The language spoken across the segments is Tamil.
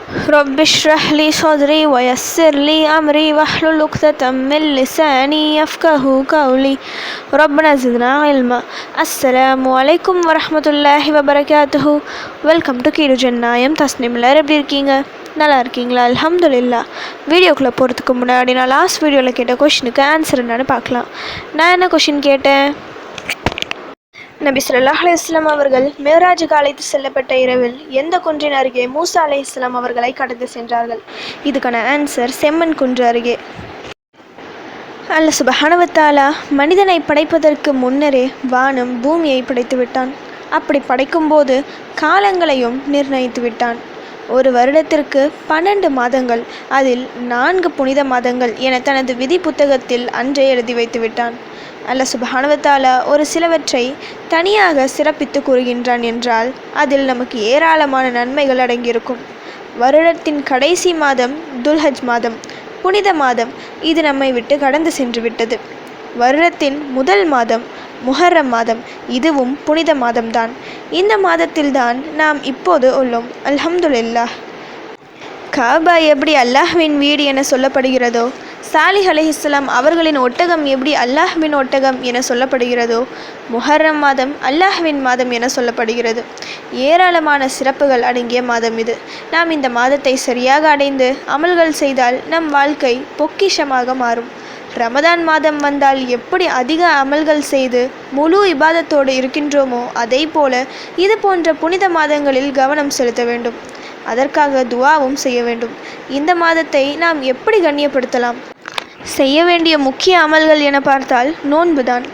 رب اشرح لي صدري ويسر لي أمري واحلل عقدة من لساني يفقه قولي ربنا زدنا علما. அஸ்ஸலாமு அலைக்கும் வரஹ்மத்துல்லாஹி வபரகாத்துஹு. வெல்கம் டு கீடு ஜன்னாயம் தஸ்னிம். எல்லாரும் எப்படி இருக்கீங்க? நல்லா இருக்கீங்களா? அல்ஹம்துலில்லாஹ். வீடியோக்குள்ளே போகிறதுக்கு முன்னாடி நான் லாஸ்ட் வீடியோவில் கேட்ட கொஷினுக்கு ஆன்சர் என்னன்னு பார்க்கலாம். நான் என்ன கொஷின் கேட்டேன்? நபி ஸல்லல்லாஹு அலைஹி வஸல்லம் அவர்கள் மேராஜுக்கு அழைத்து செல்லப்பட்ட இரவில் எந்த குன்றின் அருகே மூசா அலைஹிஸ்ஸலாம் அவர்களை கடந்து சென்றார்கள்? இதுக்கான ஆன்சர் செம்மன் குன்று அருகே. அல்லாஹ் சுப்ஹானஹு வ தஆலா மனிதனை படைப்பதற்கு முன்னரே வானம் பூமியை படைத்து விட்டான். அப்படி படைக்கும்போது காலங்களையும் நிர்ணயித்து விட்டான். ஒரு வருடத்திற்கு 12 மாதங்கள், அதில் 4 புனித மாதங்கள் என தனது விதி புத்தகத்தில் அன்றே எழுதி வைத்து விட்டான். அல்லாஹ் சுப்ஹானஹு வ தஆலா ஒரு சிலவற்றை தனியாக சிறப்பித்து கூறுகின்றான் என்றால் அதில் நமக்கு ஏராளமான நன்மைகள் அடங்கியிருக்கும். வருடத்தின் கடைசி மாதம் துல்ஹஜ் மாதம், புனித மாதம். இது நம்மை விட்டு கடந்து சென்று விட்டது. வருடத்தின் முதல் மாதம் முஹர்ரம் மாதம், இதுவும் புனித மாதம்தான். இந்த மாதத்தில்தான் நாம் இப்போது உள்ளோம். அல்ஹம்துலில்லாஹ். காபா எப்படி அல்லாஹ்வின் வீடு என சொல்லப்படுகிறதோ, சாலிஹ் அலைஹிஸ்ஸலாம் அவர்களின் ஒட்டகம் எப்படி அல்லாஹ்வின் ஒட்டகம் என சொல்லப்படுகிறதோ, முஹர்ரம் மாதம் அல்லாஹ்வின் மாதம் என சொல்லப்படுகிறது. ஏராளமான சிறப்புகள் அடங்கிய மாதம் இது. நாம் இந்த மாதத்தை சரியாக அடைந்து அமல்கள் செய்தால் நம் வாழ்க்கை பொக்கிஷமாக மாறும். ரமதான் மாதம் வந்தால் எப்படி அதிக அமல்கள் செய்து முழு இபாதத்தோடு இருக்கின்றோமோ அதே போல இது போன்ற புனித மாதங்களில் கவனம் செலுத்த வேண்டும். அதற்காக துஆவும் செய்ய வேண்டும். இந்த மாதத்தை நாம் எப்படி கண்ணியப்படுத்தலாம்? செய்ய வேண்டிய முக்கிய அமல்கள் என பார்த்தால் நோன்புதான்.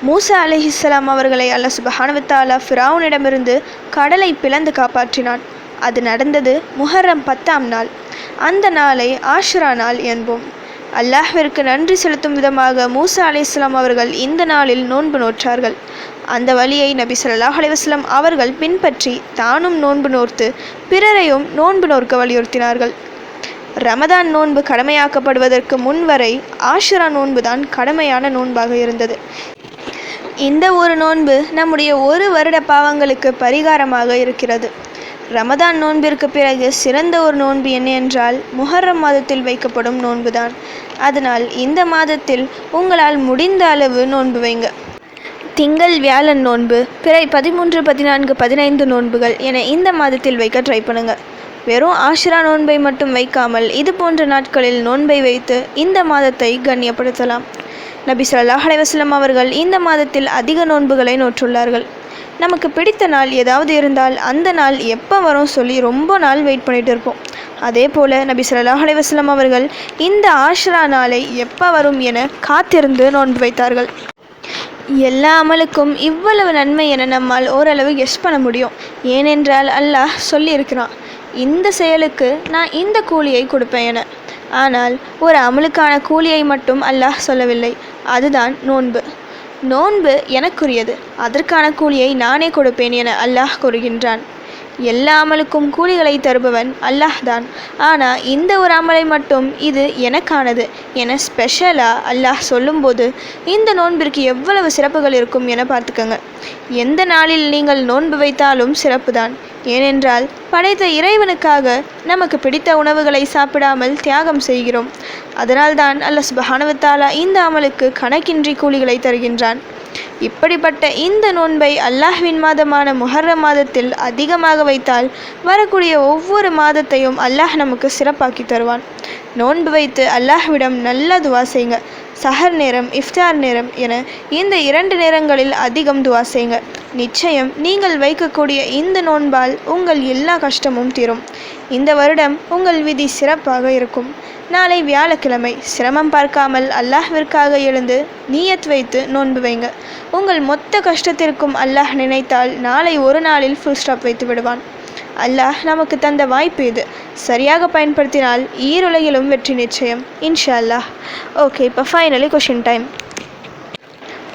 மூசா அலைஹிஸ்ஸலாம் அவர்களை அல்லாஹ் சுப்ஹானஹு வ தஆலா ஃபிரௌனிடமிருந்து கடலை பிளந்து காப்பாற்றினான். அது நடந்தது முஹர்ரம் 10ஆம் நாள். அந்த நாளை ஆஷுரா நாள் என்போம். அல்லாஹ்விற்கு நன்றி செலுத்தும் விதமாக மூசா அலைஹிஸ்ஸலாம் அவர்கள் இந்த நாளில் நோன்பு நோற்றார்கள். அந்த வழியை நபி ஸல்லல்லாஹு அலைஹி வஸல்லம் அவர்கள் பின்பற்றி தானும் நோன்பு நோர்த்து பிறரையும் நோன்பு நோற்க வலியுறுத்தினார்கள். ரமதான் நோன்பு கடமையாக்கப்படுவதற்கு முன்வரை ஆஷுரா நோன்புதான் கடமையான நோன்பாக இருந்தது. இந்த ஒரு நோன்பு நம்முடைய ஒரு வருட பாவங்களுக்கு பரிகாரமாக இருக்கிறது. ரமதான் நோன்பிற்கு பிறகு சிறந்த ஒரு நோன்பு என்ன என்றால் முஹர்ரம் மாதத்தில் வைக்கப்படும் நோன்புதான். அதனால் இந்த மாதத்தில் உங்களால் முடிந்த அளவு நோன்பு வைங்க. திங்கள் வியாழன் நோன்பு, பிறை 13, 14, 15 நோன்புகள் என இந்த மாதத்தில் வைக்க ட்ரை பண்ணுங்க. வெறும் ஆஷுரா நோன்பை மட்டும் வைக்காமல் இது போன்ற நாட்களில் நோன்பை வைத்து இந்த மாதத்தை கண்ணியப்படுத்தலாம். நபி ஸல்லல்லாஹு அலைஹி வஸல்லம் அவர்கள் இந்த மாதத்தில் அதிக நோன்புகளை நோற்றுள்ளார்கள். நமக்கு பிடித்த நாள் ஏதாவது இருந்தால் அந்த நாள் எப்போ வரும் சொல்லி ரொம்ப நாள் வெயிட் பண்ணிட்டு இருப்போம். அதே போல் நபி ஸல்லல்லாஹு அலைஹி வஸல்லம் அவர்கள் இந்த ஆஷுரா நாளை எப்போ வரும் என காத்திருந்து நோன்பு வைத்தார்கள். எல்லா அமலுக்கும் இவ்வளவு நன்மை என நம்மால் ஓரளவு கெஸ் பண்ண முடியும். ஏனென்றால் அல்லாஹ் சொல்லியிருக்கிறான், இந்த செயலுக்கு நான் இந்த கூலியை கொடுப்பேன் என. ஆனால் ஒரு அமலுக்கான கூலியை மட்டும் அல்லாஹ் சொல்லவில்லை. அதுதான் நோன்பு. நோன்பு எனக்குரியது, அதற்கான கூலியை நானே கொடுப்பேன் என அல்லாஹ் கூறுகின்றான். எல்லா அமலுக்கும் கூலிகளை தருபவன் அல்லாஹ் தான். ஆனால் இந்த ஒரு அமலை மட்டும் இது எனக்கானது என ஸ்பெஷலாக அல்லாஹ் சொல்லும்போது இந்த நோன்பிற்கு எவ்வளவு சிறப்புகள் இருக்கும் என பார்த்துக்கங்க. எந்த நாளில் நீங்கள் நோன்பு வைத்தாலும் சிறப்பு தான். ஏனென்றால் படைத்த இறைவனுக்காக நமக்கு பிடித்த உணவுகளை சாப்பிடாமல் தியாகம் செய்கிறோம். அதனால்தான் அல்லாஹ் சுப்ஹானஹு வ தஆலா இந்த அமலுக்கு கணக்கின்றி கூலிகளை தருகின்றான். இப்படிப்பட்ட இந்த நோன்பை அல்லாஹ்வின் மாதமான முஹர்ரம் மாதத்தில் அதிகமாக வைத்தால் வரக்கூடிய ஒவ்வொரு மாதத்தையும் அல்லாஹ் நமக்கு சிறப்பாக்கி தருவான். நோன்பு வைத்து அல்லாஹ்விடம் நல்ல துவா செய்யுங்க. சஹர் நேரம், இஃப்தார் நேரம் என இந்த 2 நேரங்களில் அதிகம் துவா செய்யுங்க. நிச்சயம் நீங்கள் வைக்கக்கூடிய இந்த நோன்பால் உங்கள் எல்லா கஷ்டமும் தீரும். இந்த வருடம் உங்கள் விதி சிறப்பாக இருக்கும். நாளை வியாழக்கிழமை சிரமம் பார்க்காமல் அல்லாஹ்விற்காக எழுந்து நியத் வைத்து நோன்பு வைங்க. உங்கள் மொத்த கஷ்டத்திற்கும் அல்லாஹ் நினைத்தால் நாளை ஒரு நாளில் ஃபுல் ஸ்டாப் வைத்து விடுவான். அல்லாஹ் நமக்கு தந்த வாய்ப்பு இது. சரியாக பயன்படுத்தினால் ஈருலகிலும் வெற்றி நிச்சயம் இன்ஷா அல்லாஹ். ஓகே, இப்போ ஃபைனலி கொஷின் டைம்.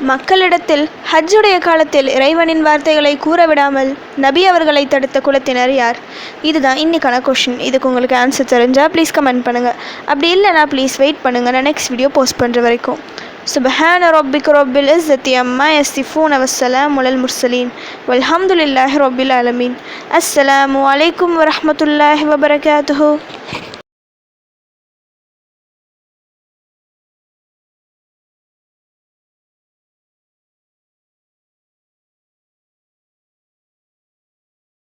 மக்களிடத்தில் ஹஜ்ஜுடைய காலத்தில் இறைவனின் வார்த்தைகளை கூற விடாமல் நபி அவர்களை தடுத்த குலத்தினர் யார்? இதுதான் இன்றைக்கான கொஷின். இதுக்கு உங்களுக்கு ஆன்சர் தெரிஞ்சால் ப்ளீஸ் கமெண்ட் பண்ணுங்கள். அப்படி இல்லைனா ப்ளீஸ் வெயிட் பண்ணுங்கள், நான் நெக்ஸ்ட் வீடியோ போஸ்ட் பண்ணுற வரைக்கும். سبحان ربك رب العزة عما يصفون والسلام على المرسلين والحمد لله رب العالمين. السلام عليكم ورحمة الله وبركاته.